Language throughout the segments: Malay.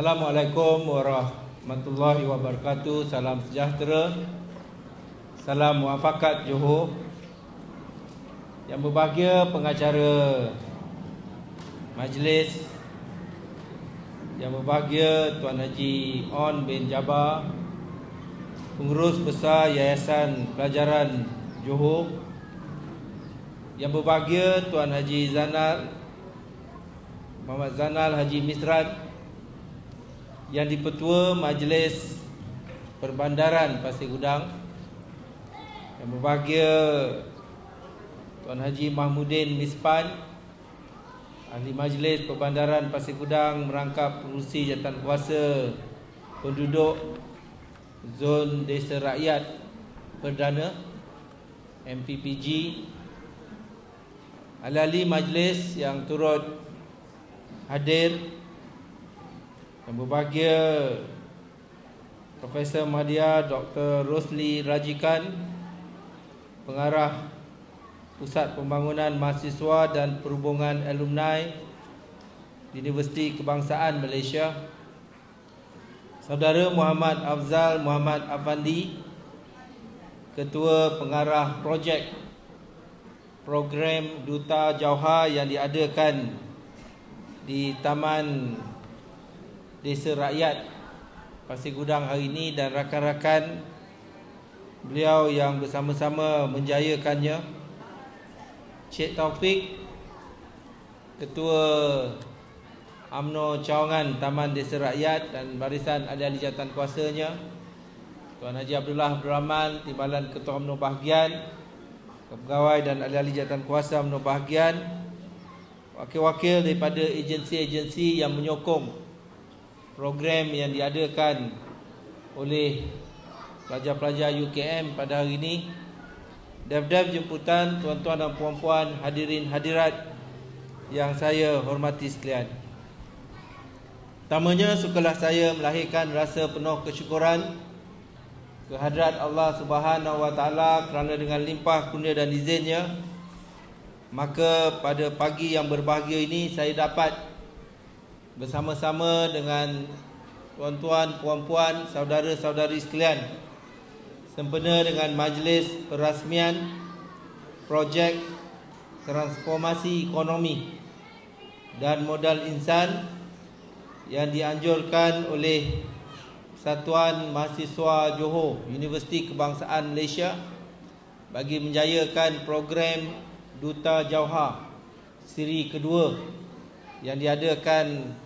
Assalamualaikum warahmatullahi wabarakatuh. Salam sejahtera, salam muafakat Johor. Yang berbahagia pengacara majlis, yang berbahagia Tuan Haji On bin Jabar, Pengurus Besar Yayasan Pelajaran Johor, yang berbahagia Tuan Haji Muhammad Zanal Haji Misrat, yang dipertua Majlis Perbandaran Pasir Gudang, yang berbahagia Tuan Haji Mahmudin Mispan, Ahli Majlis Perbandaran Pasir Gudang merangkap pengurusi jawatankuasa penduduk Zon Desa Rakyat Perdana MPPG, ahli-ahli majlis yang turut hadir, yang berbahagia Profesor Madya Dr. Rosli Rajikan, Pengarah Pusat Pembangunan Mahasiswa dan Perhubungan Alumni Universiti Kebangsaan Malaysia, Saudara Muhammad Afzal Muhammad Afandi, Ketua Pengarah Projek Program Duta Jauhar yang diadakan di Taman Desa Rakyat Pasir Gudang hari ini, dan rakan-rakan beliau yang bersama-sama menjayakannya, Cik Taufik, Ketua UMNO Cawangan Taman Desa Rakyat dan barisan ahli-ahli jawatankuasanya, Tuan Haji Abdullah Abdul Rahman, Timbalan Ketua UMNO Bahagian, pegawai dan ahli-ahli jawatankuasa UMNO Bahagian, wakil-wakil daripada agensi-agensi yang menyokong program yang diadakan oleh pelajar-pelajar UKM pada hari ini, dev-dev jemputan, tuan-tuan dan puan-puan, hadirin hadirat yang saya hormati sekalian. Pertamanya, sukalah saya melahirkan rasa penuh kesyukuran kehadrat Allah Subhanahu Wa Taala kerana dengan limpah kurnia dan izinnya, maka pada pagi yang berbahagia ini saya dapat bersama-sama dengan tuan-tuan, puan-puan, saudara-saudari sekalian sempena dengan majlis perasmian projek transformasi ekonomi dan modal insan yang dianjurkan oleh Satuan Mahasiswa Johor Universiti Kebangsaan Malaysia bagi menjayakan program Duta Jauhar siri kedua yang diadakan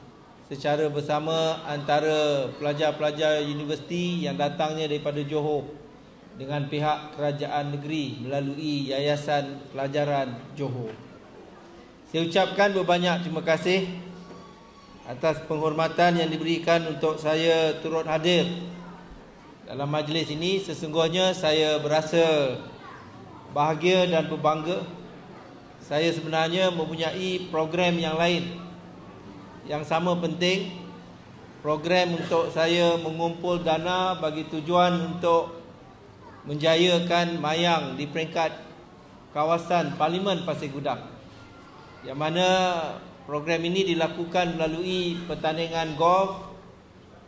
secara bersama antara pelajar-pelajar universiti yang datangnya daripada Johor dengan pihak kerajaan negeri melalui Yayasan Pelajaran Johor. Saya ucapkan berbanyak terima kasih atas penghormatan yang diberikan untuk saya turut hadir dalam majlis ini. Sesungguhnya saya berasa bahagia dan berbangga. Saya sebenarnya mempunyai program yang lain yang sama penting, program untuk saya mengumpul dana bagi tujuan untuk menjayakan mayang di peringkat kawasan Parlimen Pasir Gudang, yang mana program ini dilakukan melalui pertandingan golf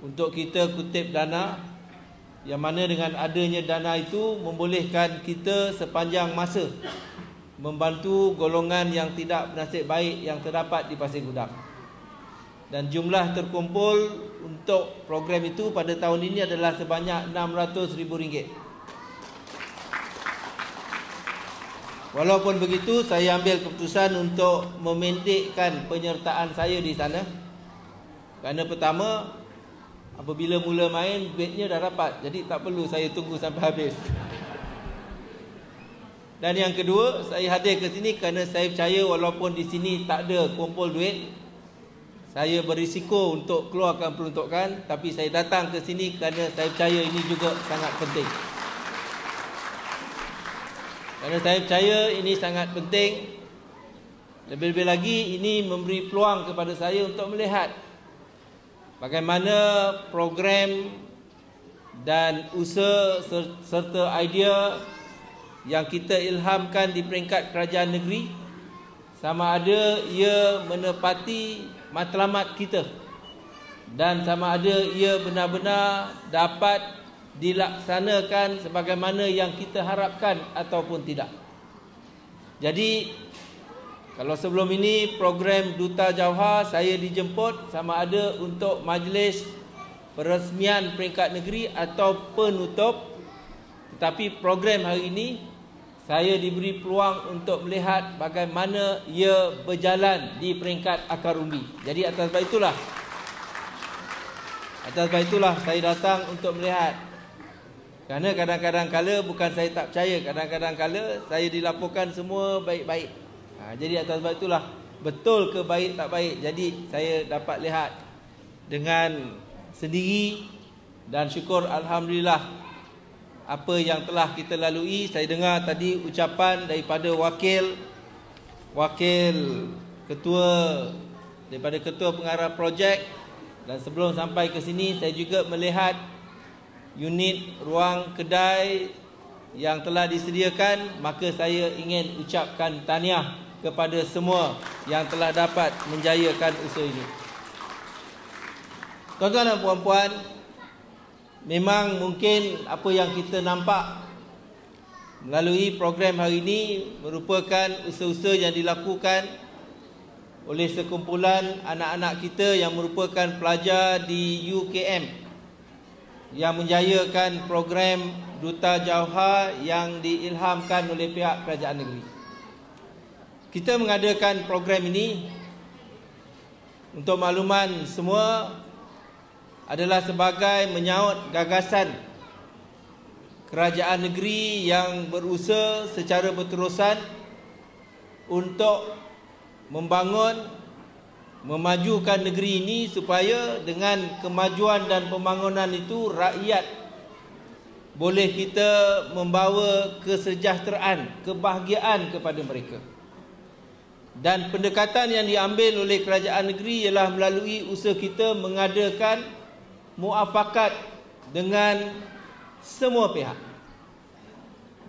untuk kita kutip dana, yang mana dengan adanya dana itu membolehkan kita sepanjang masa membantu golongan yang tidak bernasib baik yang terdapat di Pasir Gudang. Dan jumlah terkumpul untuk program itu pada tahun ini adalah sebanyak RM600,000. Walaupun begitu, saya ambil keputusan untuk memendekkan penyertaan saya di sana. Kerana pertama, apabila mula main, duitnya dah dapat, jadi tak perlu saya tunggu sampai habis. Dan yang kedua, saya hadir ke sini kerana saya percaya walaupun di sini tak ada kumpul duit, saya berisiko untuk keluarkan peruntukan, tapi saya datang ke sini kerana saya percaya ini juga sangat penting. Kerana saya percaya ini sangat penting. Lebih-lebih lagi, ini memberi peluang kepada saya untuk melihat bagaimana program dan usaha serta idea yang kita ilhamkan di peringkat kerajaan negeri, sama ada ia menepati matlamat kita dan sama ada ia benar-benar dapat dilaksanakan sebagaimana yang kita harapkan ataupun tidak. Jadi kalau sebelum ini program Duta Jauhar saya dijemput sama ada untuk majlis peresmian peringkat negeri atau penutup, tetapi program hari ini saya diberi peluang untuk melihat bagaimana ia berjalan di peringkat akar umbi. Jadi atas sebab itulah saya datang untuk melihat. Kerana kadang-kadang kala bukan saya tak percaya, kadang-kadang kala saya dilaporkan semua baik-baik. Jadi atas sebab itulah, betul ke baik tak baik, jadi saya dapat lihat dengan sendiri. Dan syukur Alhamdulillah apa yang telah kita lalui. Saya dengar tadi ucapan daripada wakil ketua, daripada ketua pengarah projek. Dan sebelum sampai ke sini saya juga melihat unit ruang kedai yang telah disediakan. Maka saya ingin ucapkan tahniah kepada semua yang telah dapat menjayakan usaha ini. Tuan-tuan dan puan-puan, memang mungkin apa yang kita nampak melalui program hari ini merupakan usaha-usaha yang dilakukan oleh sekumpulan anak-anak kita yang merupakan pelajar di UKM yang menjayakan program Duta Jauhar yang diilhamkan oleh pihak kerajaan negeri. Kita mengadakan program ini, untuk makluman semua, adalah sebagai menyaut gagasan kerajaan negeri yang berusaha secara berterusan untuk membangun, memajukan negeri ini supaya dengan kemajuan dan pembangunan itu rakyat boleh kita membawa kesejahteraan, kebahagiaan kepada mereka. Dan pendekatan yang diambil oleh kerajaan negeri ialah melalui usaha kita mengadakan muafakat dengan semua pihak.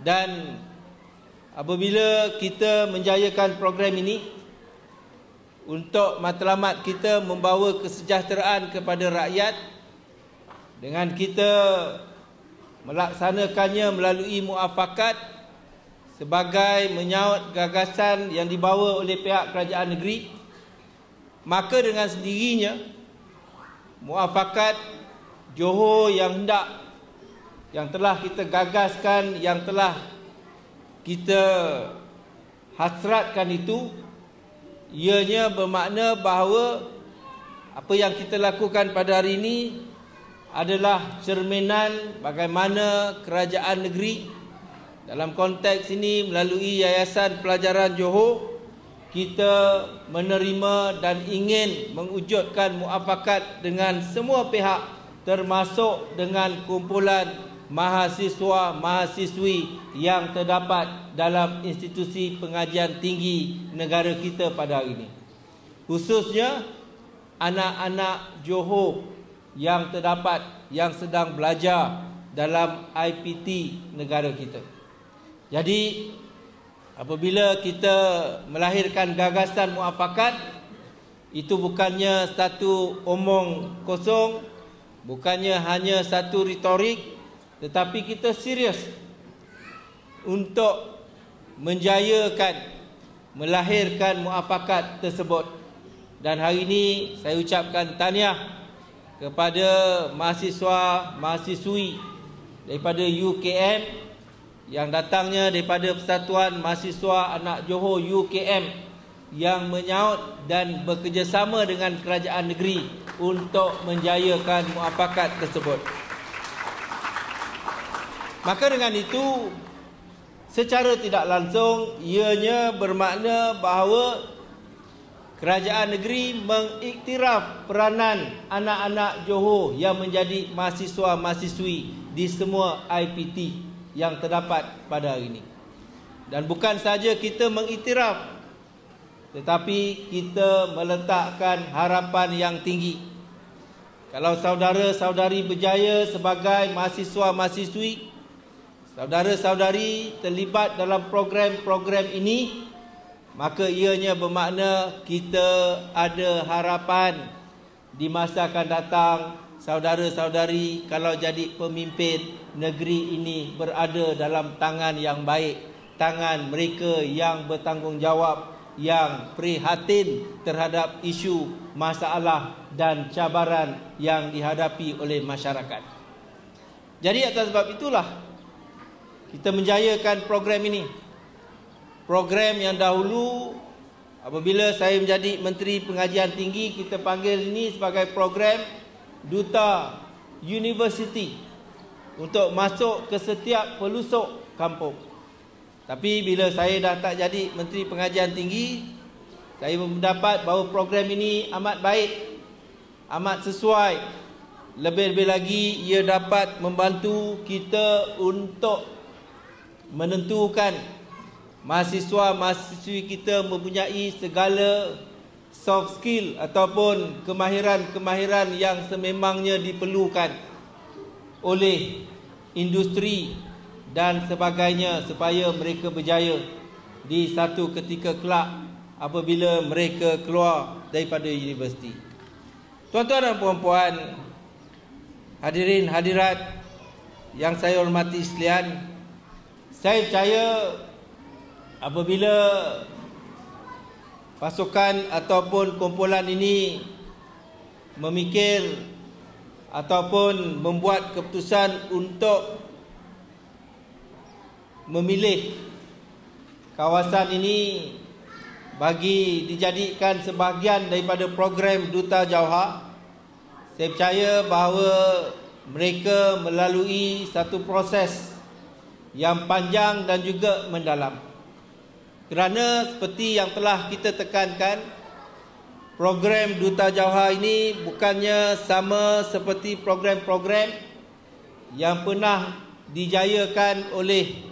Dan apabila kita menjayakan program ini, untuk matlamat kita membawa kesejahteraan kepada rakyat, dengan kita melaksanakannya melalui muafakat sebagai menyaut gagasan yang dibawa oleh pihak kerajaan negeri, maka dengan sendirinya muafakat Johor yang hendak, yang telah kita gagaskan, yang telah kita hasratkan itu, ianya bermakna bahawa apa yang kita lakukan pada hari ini adalah cerminan bagaimana kerajaan negeri, dalam konteks ini melalui Yayasan Pelajaran Johor, kita menerima dan ingin mewujudkan muafakat dengan semua pihak, termasuk dengan kumpulan mahasiswa-mahasiswi yang terdapat dalam institusi pengajian tinggi negara kita pada hari ini. Khususnya anak-anak Johor yang terdapat, yang sedang belajar dalam IPT negara kita. Jadi apabila kita melahirkan gagasan muafakat, itu bukannya satu omong kosong, bukannya hanya satu retorik, tetapi kita serius untuk menjayakan, melahirkan muafakat tersebut. Dan hari ini saya ucapkan tahniah kepada mahasiswa-mahasiswi daripada UKM yang datangnya daripada Persatuan Mahasiswa Anak Johor UKM, yang menyaut dan bekerjasama dengan kerajaan negeri untuk menjayakan muafakat tersebut. Maka dengan itu, secara tidak langsung, ianya bermakna bahawa kerajaan negeri mengiktiraf peranan anak-anak Johor yang menjadi mahasiswa-mahasiswi di semua IPT yang terdapat pada hari ini. Dan bukan saja kita mengiktiraf, tetapi kita meletakkan harapan yang tinggi. Kalau saudara-saudari berjaya sebagai mahasiswa-mahasiswi, saudara-saudari terlibat dalam program-program ini, maka ianya bermakna kita ada harapan di masa akan datang, saudara-saudari, kalau jadi pemimpin, negeri ini berada dalam tangan yang baik, tangan mereka yang bertanggungjawab, yang prihatin terhadap isu, masalah dan cabaran yang dihadapi oleh masyarakat. Jadi atas sebab itulah kita menjayakan program ini. Program yang dahulu apabila saya menjadi Menteri Pengajian Tinggi, kita panggil ini sebagai program Duta University untuk masuk ke setiap pelosok kampung. Tapi bila saya dah tak jadi Menteri Pengajian Tinggi, saya mendapat bahawa program ini amat baik, amat sesuai. Lebih-lebih lagi ia dapat membantu kita untuk menentukan mahasiswa-mahasiswi kita mempunyai segala soft skill ataupun kemahiran-kemahiran yang sememangnya diperlukan oleh industri dan sebagainya supaya mereka berjaya di satu ketika kelak apabila mereka keluar daripada universiti. Tuan-tuan dan puan-puan, hadirin hadirat yang saya hormati sekalian, saya percaya apabila pasukan ataupun kumpulan ini memikir ataupun membuat keputusan untuk memilih kawasan ini bagi dijadikan sebahagian daripada program Duta Jauhar, saya percaya bahawa mereka melalui satu proses yang panjang dan juga mendalam. Kerana seperti yang telah kita tekankan, program Duta Jauhar ini bukannya sama seperti program-program yang pernah dijayakan oleh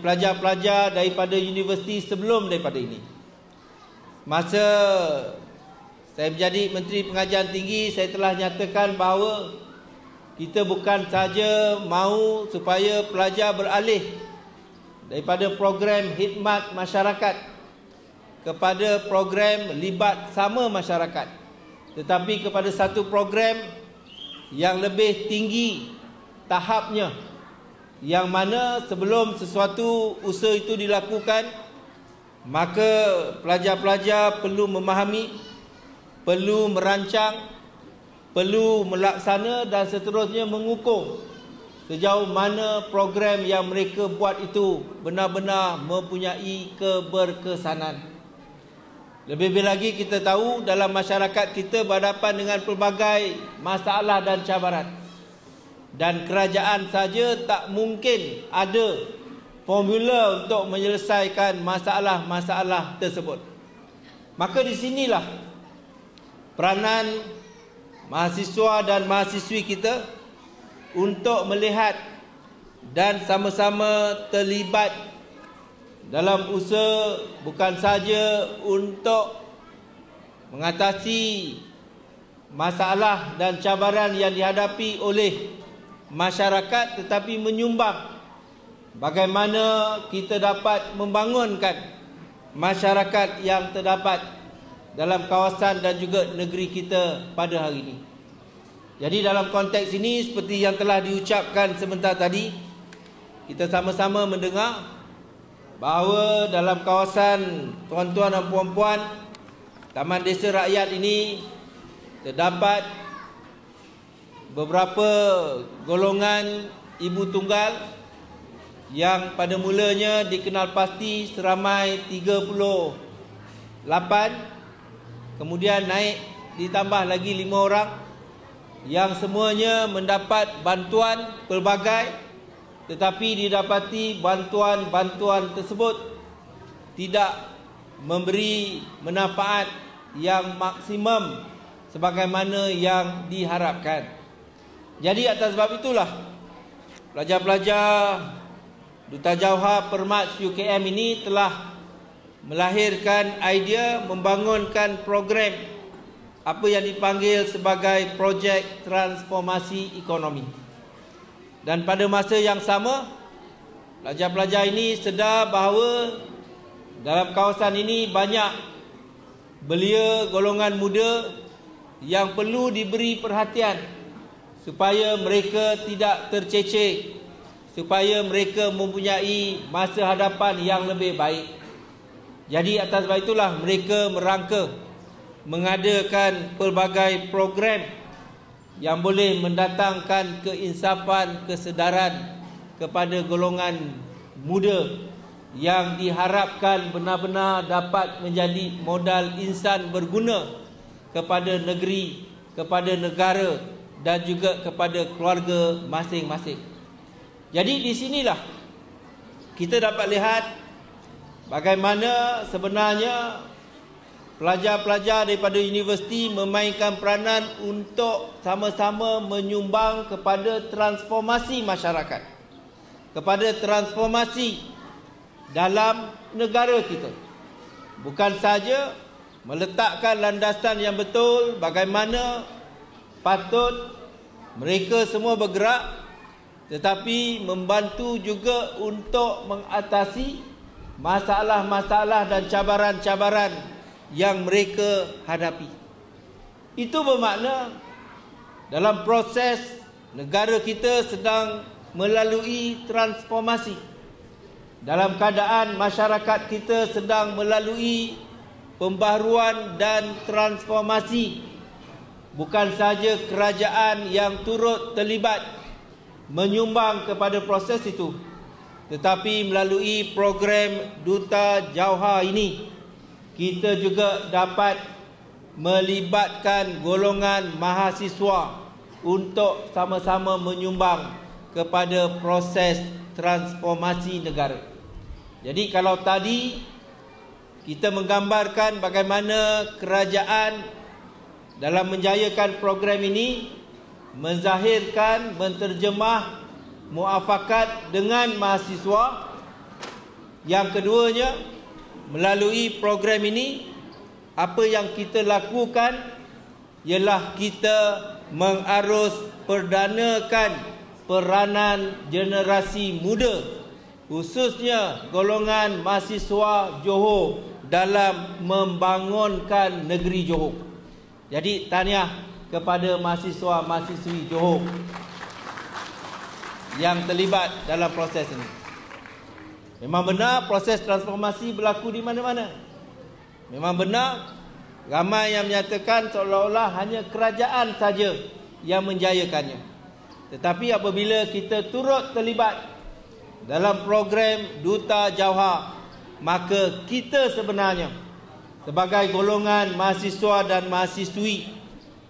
pelajar-pelajar daripada universiti sebelum daripada ini. Masa saya menjadi Menteri Pengajian Tinggi, saya telah nyatakan bahawa kita bukan sahaja mahu supaya pelajar beralih daripada program khidmat masyarakat kepada program libat sama masyarakat, tetapi kepada satu program yang lebih tinggi tahapnya, yang mana sebelum sesuatu usaha itu dilakukan, maka pelajar-pelajar perlu memahami, perlu merancang, perlu melaksana dan seterusnya mengukur sejauh mana program yang mereka buat itu benar-benar mempunyai keberkesanan. Lebih-lebih lagi kita tahu dalam masyarakat kita berhadapan dengan pelbagai masalah dan cabaran, dan kerajaan saja tak mungkin ada formula untuk menyelesaikan masalah-masalah tersebut. Maka di sinilah peranan mahasiswa dan mahasiswi kita untuk melihat dan sama-sama terlibat dalam usaha bukan saja untuk mengatasi masalah dan cabaran yang dihadapi oleh masyarakat, tetapi menyumbang bagaimana kita dapat membangunkan masyarakat yang terdapat dalam kawasan dan juga negeri kita pada hari ini. Jadi dalam konteks ini, seperti yang telah diucapkan sebentar tadi, kita sama-sama mendengar bahawa dalam kawasan tuan-tuan dan puan-puan Taman Desa Rakyat ini terdapat beberapa golongan ibu tunggal yang pada mulanya dikenal pasti seramai 38, kemudian naik ditambah lagi 5 orang yang semuanya mendapat bantuan pelbagai, tetapi didapati bantuan-bantuan tersebut tidak memberi manfaat yang maksimum sebagaimana yang diharapkan. Jadi atas sebab itulah pelajar-pelajar Duta Jauhar Permaj UKM ini telah melahirkan idea membangunkan program apa yang dipanggil sebagai projek transformasi ekonomi. Dan pada masa yang sama, pelajar-pelajar ini sedar bahawa dalam kawasan ini banyak belia golongan muda yang perlu diberi perhatian supaya mereka tidak tercecer, supaya mereka mempunyai masa hadapan yang lebih baik. Jadi atas sebab itulah mereka merangka mengadakan pelbagai program yang boleh mendatangkan keinsafan, kesedaran kepada golongan muda yang diharapkan benar-benar dapat menjadi modal insan berguna kepada negeri, kepada negara dan juga kepada keluarga masing-masing. Jadi di sinilah kita dapat lihat bagaimana sebenarnya pelajar-pelajar daripada universiti memainkan peranan untuk sama-sama menyumbang kepada transformasi masyarakat, kepada transformasi dalam negara kita. Bukan saja meletakkan landasan yang betul bagaimana patut mereka semua bergerak, tetapi membantu juga untuk mengatasi masalah-masalah dan cabaran-cabaran yang mereka hadapi. Itu bermakna dalam proses negara kita sedang melalui transformasi, dalam keadaan masyarakat kita sedang melalui pembaharuan dan transformasi. Bukan saja kerajaan yang turut terlibat menyumbang kepada proses itu, tetapi melalui program Duta Jauhar ini kita juga dapat melibatkan golongan mahasiswa untuk sama-sama menyumbang kepada proses transformasi negara. Jadi kalau tadi kita menggambarkan bagaimana kerajaan dalam menjayakan program ini menzahirkan, menterjemah muafakat dengan mahasiswa. Yang keduanya, melalui program ini apa yang kita lakukan ialah kita mengarus perdanakan peranan generasi muda, khususnya golongan mahasiswa Johor dalam membangunkan negeri Johor. Jadi tahniah kepada mahasiswa-mahasiswi Johor yang terlibat dalam proses ini. Memang benar proses transformasi berlaku di mana-mana. Memang benar ramai yang menyatakan seolah-olah hanya kerajaan saja yang menjayakannya. Tetapi apabila kita turut terlibat dalam program Duta Jauhar, maka kita sebenarnya sebagai golongan mahasiswa dan mahasiswi,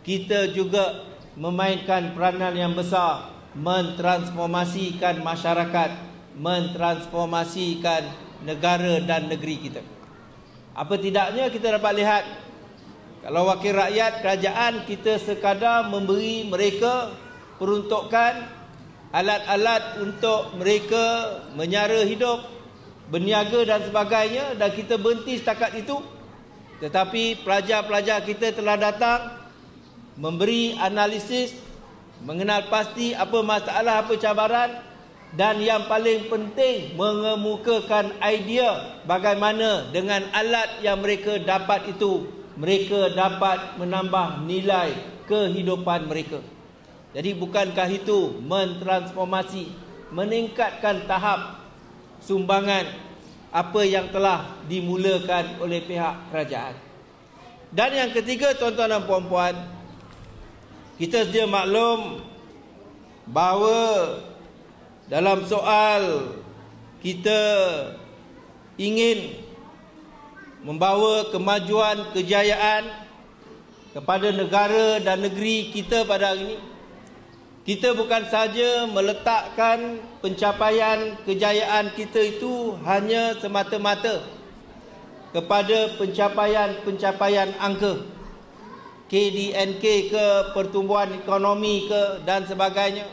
kita juga memainkan peranan yang besar mentransformasikan masyarakat, mentransformasikan negara dan negeri kita. Apa tidaknya kita dapat lihat, kalau wakil rakyat kerajaan kita sekadar memberi mereka peruntukan alat-alat untuk mereka menyara hidup, berniaga dan sebagainya, dan kita berhenti setakat itu. Tetapi pelajar-pelajar kita telah datang memberi analisis, mengenal pasti apa masalah, apa cabaran, dan yang paling penting mengemukakan idea bagaimana dengan alat yang mereka dapat itu mereka dapat menambah nilai kehidupan mereka. Jadi bukankah itu mentransformasi, meningkatkan tahap sumbangan apa yang telah dimulakan oleh pihak kerajaan. Dan yang ketiga, tuan-tuan dan puan-puan, kita sedia maklum bahawa dalam soal kita ingin membawa kemajuan, kejayaan kepada negara dan negeri kita pada hari ini, kita bukan saja meletakkan pencapaian kejayaan kita itu hanya semata-mata kepada pencapaian angka KDNK ke, pertumbuhan ekonomi ke dan sebagainya.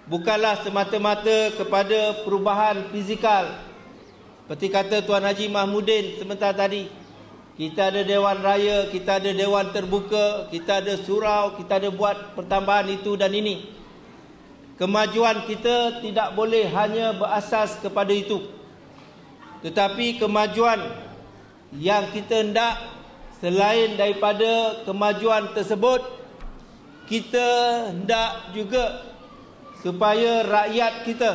Bukanlah semata-mata kepada perubahan fizikal. Seperti kata Tuan Haji Mahmudin sebentar tadi, kita ada Dewan Raya, kita ada Dewan Terbuka, kita ada surau, kita ada buat pertambahan itu dan ini. Kemajuan kita tidak boleh hanya berasas kepada itu. Tetapi kemajuan yang kita hendak selain daripada kemajuan tersebut, kita hendak juga supaya rakyat kita,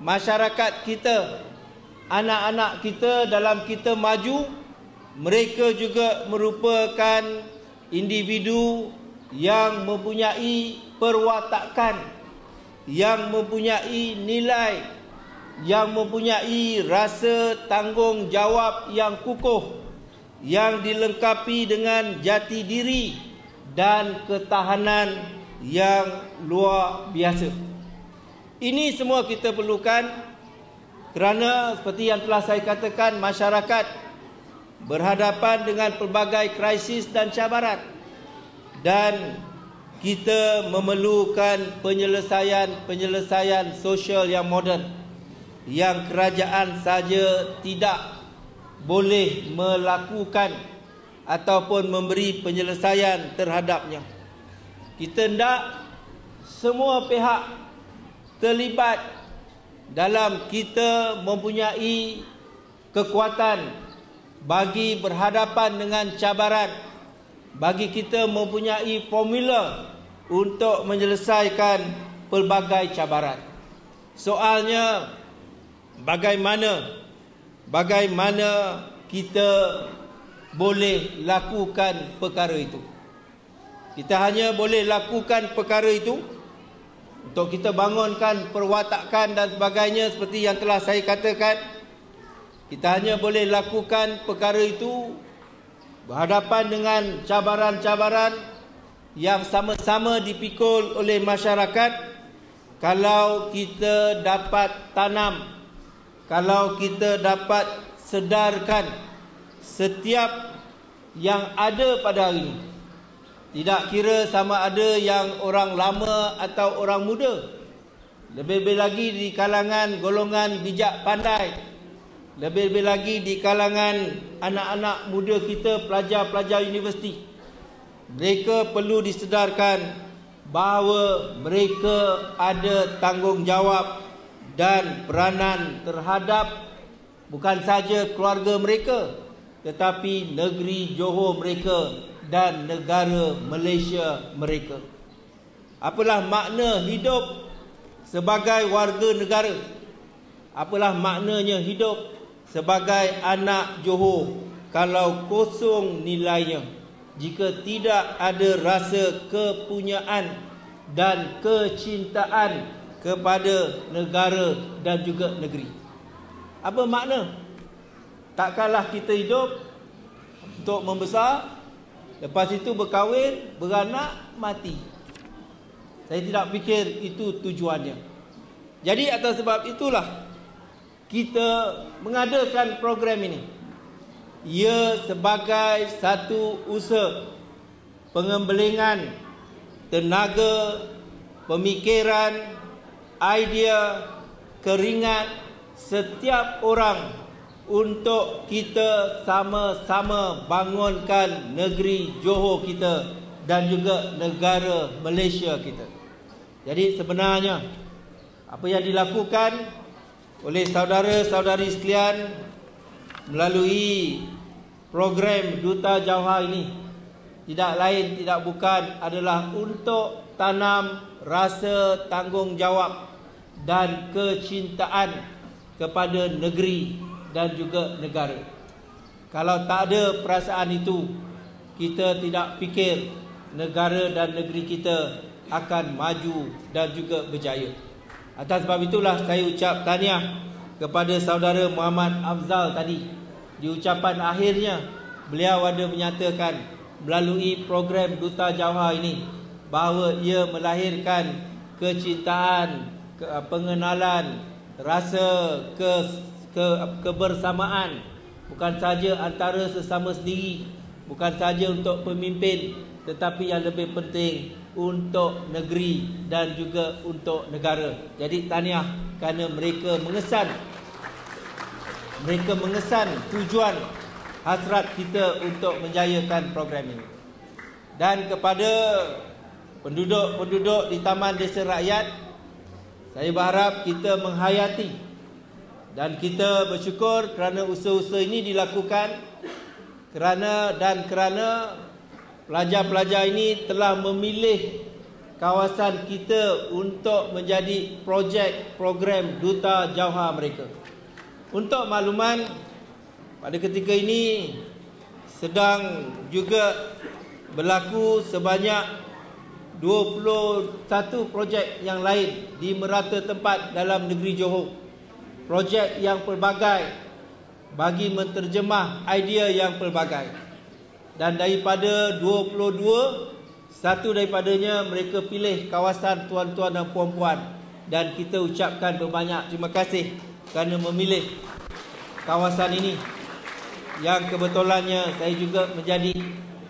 masyarakat kita, anak-anak kita dalam kita maju, mereka juga merupakan individu yang mempunyai perwatakan, yang mempunyai nilai, yang mempunyai rasa tanggungjawab yang kukuh, yang dilengkapi dengan jati diri dan ketahanan yang luar biasa. Ini semua kita perlukan kerana seperti yang telah saya katakan, masyarakat berhadapan dengan pelbagai krisis dan cabaran, dan kita memerlukan penyelesaian sosial yang moden, yang kerajaan saja tidak boleh melakukan ataupun memberi penyelesaian terhadapnya. Kita hendak semua pihak terlibat dalam kita mempunyai kekuatan bagi berhadapan dengan cabaran, bagi kita mempunyai formula untuk menyelesaikan pelbagai cabaran. Soalnya bagaimana kita boleh lakukan perkara itu? Kita hanya boleh lakukan perkara itu untuk kita bangunkan perwatakan dan sebagainya seperti yang telah saya katakan. Kita hanya boleh lakukan perkara itu berhadapan dengan cabaran-cabaran yang sama-sama dipikul oleh masyarakat kalau kita dapat tanam, kalau kita dapat sedarkan setiap yang ada pada hari ini. Tidak kira sama ada yang orang lama atau orang muda, lebih-lebih lagi di kalangan golongan bijak pandai, lebih-lebih lagi di kalangan anak-anak muda kita, pelajar-pelajar universiti. Mereka perlu disedarkan bahawa mereka ada tanggungjawab dan peranan terhadap bukan saja keluarga mereka, tetapi negeri Johor mereka dan negara Malaysia mereka. Apalah makna hidup sebagai warga negara? Apalah maknanya hidup sebagai anak Johor kalau kosong nilainya, jika tidak ada rasa kepunyaan dan kecintaan kepada negara dan juga negeri? Apa makna? Takkanlah kita hidup untuk membesar, lepas itu berkahwin, beranak, mati. Saya tidak fikir itu tujuannya. Jadi atas sebab itulah kita mengadakan program ini. Ia sebagai satu usaha pengembelingan tenaga, pemikiran, idea, keringat setiap orang untuk kita sama-sama bangunkan negeri Johor kita dan juga negara Malaysia kita. Jadi sebenarnya apa yang dilakukan oleh saudara-saudari sekalian melalui program Duta Jauhar ini tidak lain tidak bukan adalah untuk tanam rasa tanggungjawab dan kecintaan kepada negeri dan juga negara. Kalau tak ada perasaan itu, kita tidak fikir negara dan negeri kita akan maju dan juga berjaya. Atas sebab itulah saya ucap tahniah kepada saudara Muhammad Afzal tadi. Di ucapan akhirnya, beliau ada menyatakan melalui program Duta Jauhar ini bahawa ia melahirkan kecintaan, pengenalan, rasa kebersamaan, bukan saja antara sesama sendiri, bukan saja untuk pemimpin, tetapi yang lebih penting untuk negeri dan juga untuk negara. Jadi tahniah kerana mereka mengesan tujuan hasrat kita untuk menjayakan program ini. Dan kepada penduduk-penduduk di Taman Desa Rakyat, saya berharap kita menghayati dan kita bersyukur kerana usaha-usaha ini dilakukan kerana pelajar-pelajar ini telah memilih kawasan kita untuk menjadi projek program Duta Jauhar mereka. Untuk makluman, pada ketika ini sedang juga berlaku sebanyak 21 projek yang lain di merata tempat dalam negeri Johor. Projek yang pelbagai bagi menterjemah idea yang pelbagai. Dan daripada 22, satu daripadanya mereka pilih kawasan tuan-tuan dan puan-puan. Dan kita ucapkan berbanyak terima kasih kerana memilih kawasan ini. Yang kebetulannya saya juga menjadi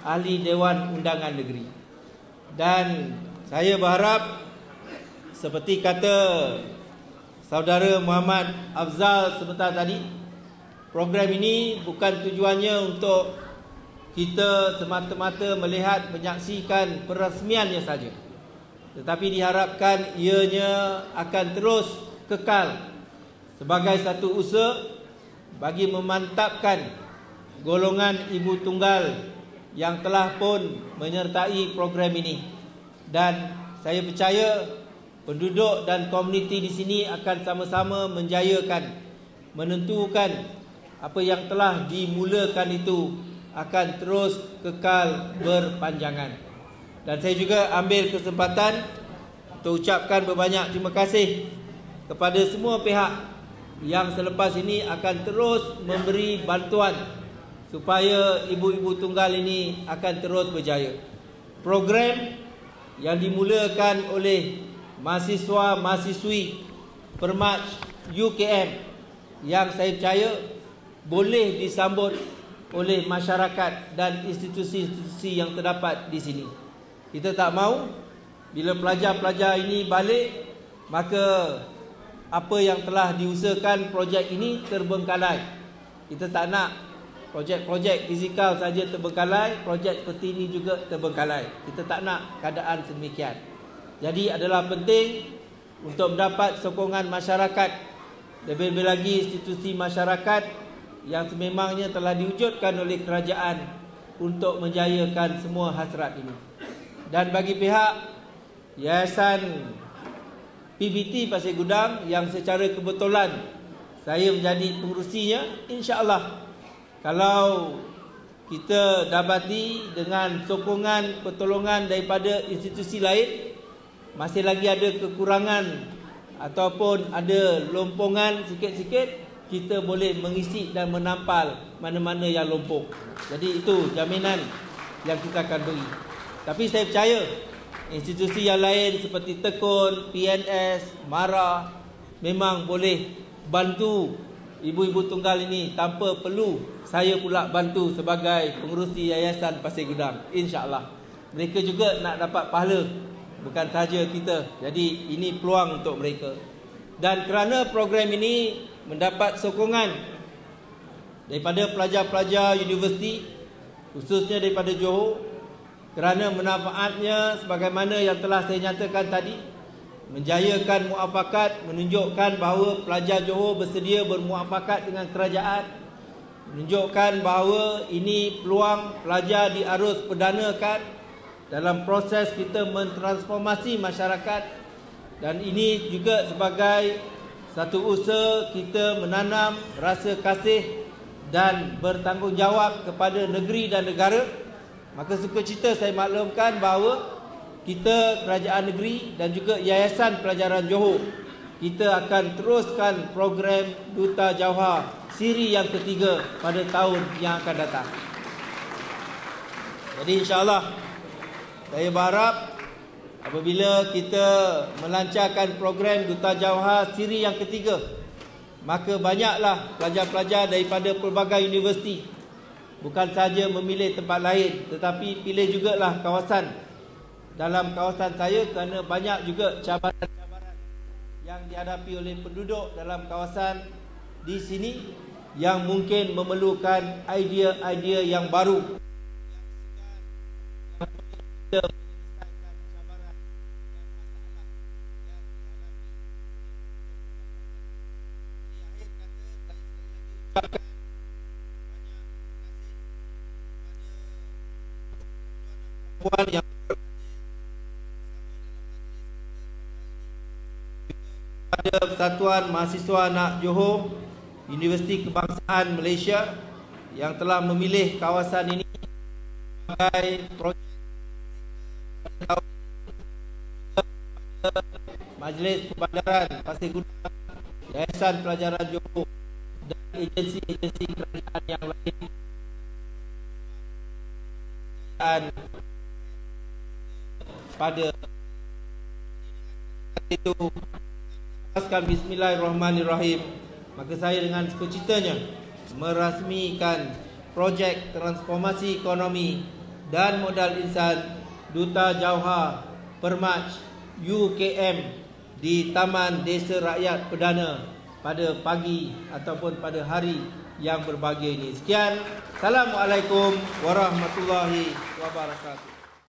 ahli Dewan Undangan Negeri. Dan saya berharap seperti kata Saudara Muhammad Afzal sebentar tadi, program ini bukan tujuannya untuk kita semata-mata melihat menyaksikan perasmiannya saja, tetapi diharapkan ianya akan terus kekal sebagai satu usaha bagi memantapkan golongan ibu tunggal yang telah pun menyertai program ini. Dan saya percaya penduduk dan komuniti di sini akan sama-sama menjayakan, menentukan apa yang telah dimulakan itu akan terus kekal berpanjangan. Dan saya juga ambil kesempatan untuk ucapkan berbanyak terima kasih kepada semua pihak yang selepas ini akan terus memberi bantuan supaya ibu-ibu tunggal ini akan terus berjaya. Program yang dimulakan oleh mahasiswa-mahasiswi Permaj UKM yang saya percaya boleh disambut oleh masyarakat dan institusi-institusi yang terdapat di sini. Kita tak mahu bila pelajar-pelajar ini balik, maka apa yang telah diusahakan projek ini terbengkalai. Kita tak nak projek-projek fizikal saja terbengkalai, projek seperti ini juga terbengkalai. Kita tak nak keadaan sedemikian. Jadi adalah penting untuk mendapat sokongan masyarakat, lebih-lebih lagi institusi masyarakat yang sememangnya telah diwujudkan oleh kerajaan untuk menjayakan semua hasrat ini. Dan bagi pihak Yayasan PBT Pasir Gudang yang secara kebetulan saya menjadi pengurusinya, insya-Allah kalau kita dapati dengan sokongan pertolongan daripada institusi lain, masih lagi ada kekurangan ataupun ada lompongan sikit-sikit, kita boleh mengisi dan menampal mana-mana yang lompong. Jadi itu jaminan yang kita akan beri. Tapi saya percaya institusi yang lain seperti Tekun, PNS, MARA memang boleh bantu ibu-ibu tunggal ini tanpa perlu saya pula bantu sebagai pengurusi Yayasan Pasir Gudang. InsyaAllah mereka juga nak dapat pahala, bukan sahaja kita. Jadi ini peluang untuk mereka. Dan kerana program ini mendapat sokongan daripada pelajar-pelajar universiti, khususnya daripada Johor, kerana manfaatnya sebagaimana yang telah saya nyatakan tadi, menjayakan muafakat, menunjukkan bahawa pelajar Johor bersedia bermuafakat dengan kerajaan, menunjukkan bahawa ini peluang pelajar diarus perdanakan dalam proses kita mentransformasi masyarakat. Dan ini juga sebagai satu usaha kita menanam rasa kasih dan bertanggungjawab kepada negeri dan negara. Maka sukacita saya maklumkan bahawa kita, kerajaan negeri dan juga Yayasan Pelajaran Johor, kita akan teruskan program Duta Jauhar siri yang ketiga pada tahun yang akan datang. Jadi insya-Allah saya berharap apabila kita melancarkan program Duta Jauhar siri yang ketiga, maka banyaklah pelajar-pelajar daripada pelbagai universiti bukan saja memilih tempat lain, tetapi pilih jugalah kawasan dalam kawasan saya, kerana banyak juga cabaran-cabaran yang dihadapi oleh penduduk dalam kawasan di sini yang mungkin memerlukan idea-idea yang baru yang menyelesaikan cabaran dan masalah yang dihadapi. Di akhir kata, saya sekali lagi ucapkan banyak terima kasih puan yang pada Persatuan Mahasiswa Anak Johor, Universiti Kebangsaan Malaysia yang telah memilih kawasan ini sebagai projek Majlis Perbandaran Pasir Gudang, Yayasan Pelajaran Johor dan agensi-agensi kerajaan yang lain pada itu. Bismillahirrahmanirrahim. Maka saya dengan sukacitanya merasmikan projek transformasi ekonomi dan modal insan Duta Jauhar Permaj UKM di Taman Desa Rakyat Perdana pada pagi ataupun pada hari yang berbahagia ini. Sekian. Assalamualaikum warahmatullahi wabarakatuh.